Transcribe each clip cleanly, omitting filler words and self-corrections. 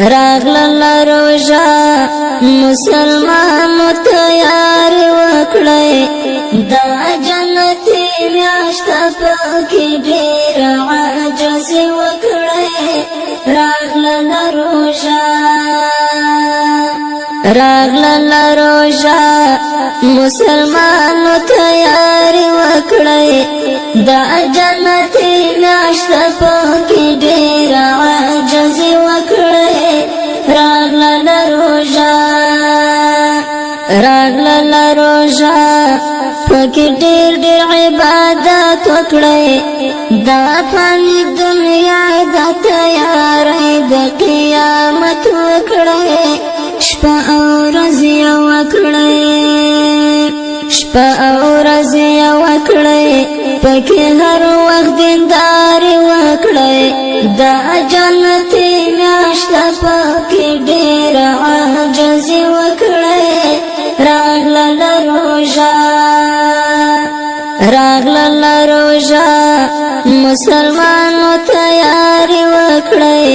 راغلل روژه مسلمانو تیار وکړئ دا جنتي میاشت پکې ډېر عجز وکړئ راغلل روژه مسلمانو تیار وکړئ دا جنتي میاشت پکې ډېر عجز وکړئ راغلل روژه پکې ډېر عبادت وکړئ دا فانی دنیا دا تیاری د قیامت وکړئ شپه او ورځ یې وکړئ پکې هر وخت دینداري وکړئ دا جنتي میاشت پکې ډېر عجز وکړئ راغلل روژه مسلمانو تیاری وکړئ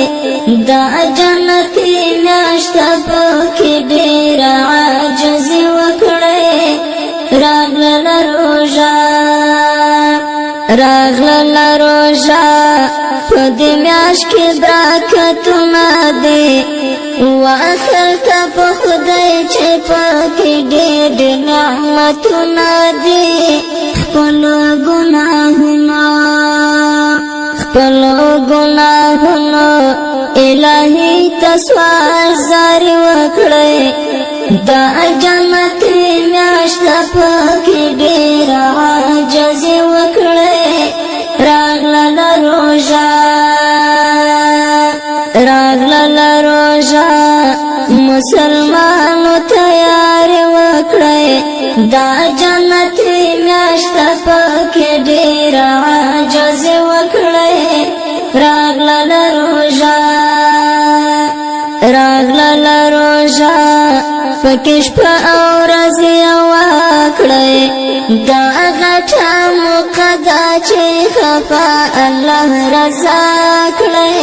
دا جنتي میاشت پکې ډېر عجز وکړئ راغلل روژه په دې میاشت کې برکتونه دي واخلته په خدای چې پکې ډېر نعمتونه دي خپلو ګناهونو الهي ته سوال زاري وکړئ دا جنتي میاشت پکې ډېر عجز وکړئ راغلل روژه مسلمانو تیاری وکړئ دا جنتي میاشت پکې ډېر عجز وکړئ راغلل روژه پکې شپه او ورځ یې وکړئ دا غټه موقع ده چې خفا الله رضا کړئ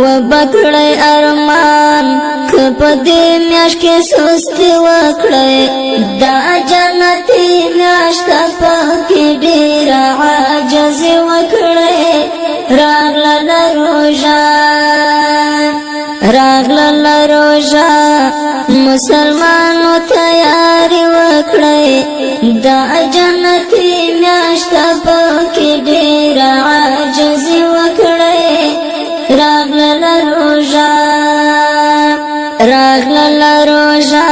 وبکړئ ارمان که په دې میاشت کې سستي وکړئ دا جنتي میاشت پکې ډېر عجز وکړئ راغلل روژه مسلمانو تیاری وکړئ دا جنتي میاشت پکې ډېر عجز وکړئ راغلل روژه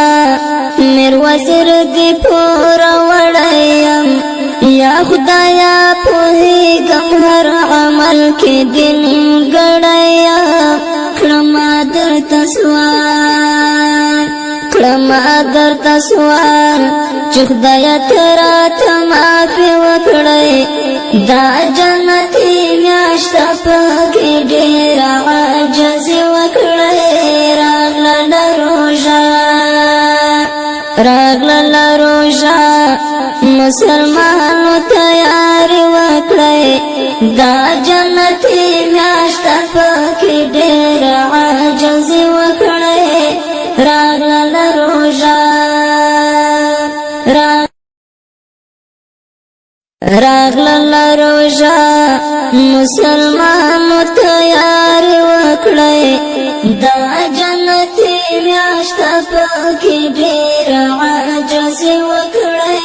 میر وزیر دی پورا وړیم یا خدایا پوهیږم هر عمل کې دې نیمګړی کړم درته سوال چې خدایا ته راته معافي وکړئ دا جنتي میاشت پکې ډېر عجز وکړئ راغلل روژه مسلمانو تیاری وکړئ دا جنتي میاشت پکې ډېر عجز وکړئ راغلل روژه مسلمانو تیاری وکړئ دا جنتي میاشت پکې ډېر عجز وکړئ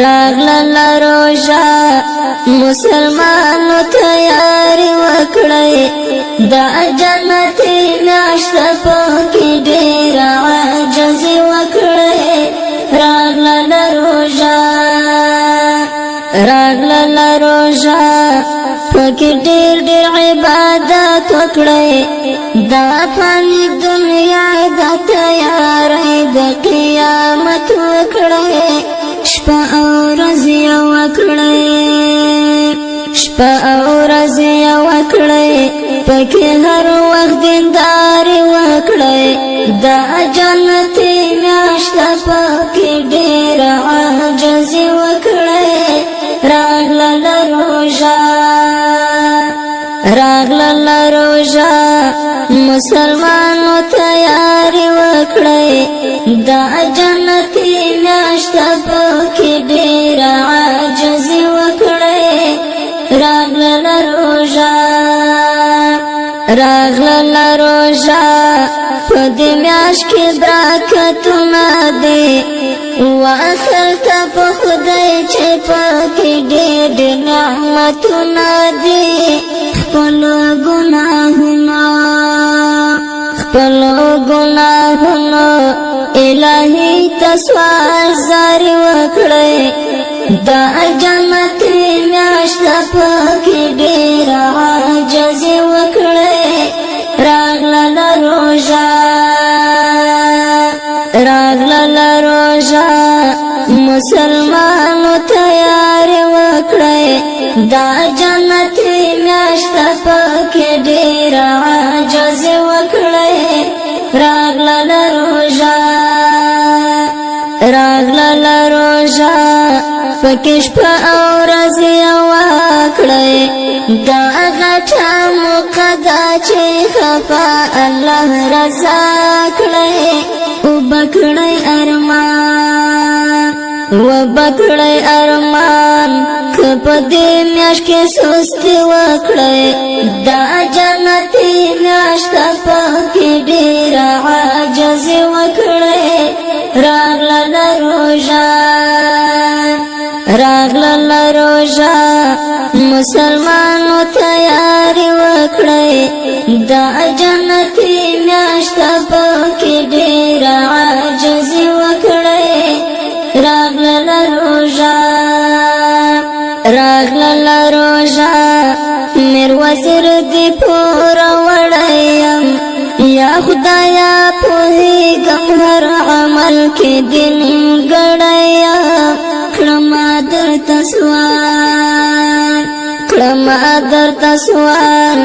راغلل روژه مسلمانو تیاری وکړئ دا جنتي میاشت پکې ډېر عجز وکړئ راغلل روژه پکې ډېر عبادت وکړئ دا فانی دنیا دا تیاری د قیامت وکړئ شپه او ورځ یې وکړئ پکې هر وخت دینداري وکړئ دا جنتي میاشت پکې ډېر عجز وکړئ راغلل روژه مسلمانو تیاری وکړئ دا جنتي میاشت پکې ډېر عاجزي وکړئ راغلل روژه په دې میاشت کې برکتونه دي واخلته په خدای چې پکې ډېر نعمتونه دي خپلو ګناهونو الهي ته سوال زاري وکړئ دا جنتي میاشت پکې ډېر عاجزي وکړئ راغلل روژه مسلمانو تیاری وکړئ دا جنتي میاشت پکې ډېر عاجزي وکړئ راغلل روژه پکې شپه او ورځ وکړئ دا غټه موقع ده چې خفا الله رضا کړئ وبکړئ ارمان که په دې میاشت کې سستي وکړئ دا جنتي میاشت پکې ډېر عاجزي وکړئ راغلل روژه مسلمانو تیاری وکړئ دا جنتي میاشت پکې ډېر عاجزي وکړئ راغلل روژه میر وزیر دی پورا وړیم یا خدایا پوهیږم هر عمل کې دین ګړیم کړم درته سوال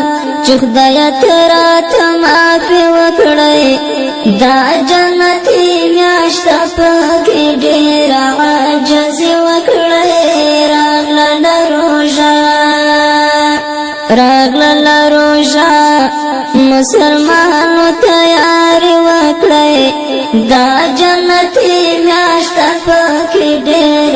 چې خدایا ته راته معافي وکړئ دا جنتي میاشت پکې ډېر عاجزي وکړئ راغلل روژه مسلمانو تیاری وکړئ دا جنتي میاشت پکې ډېر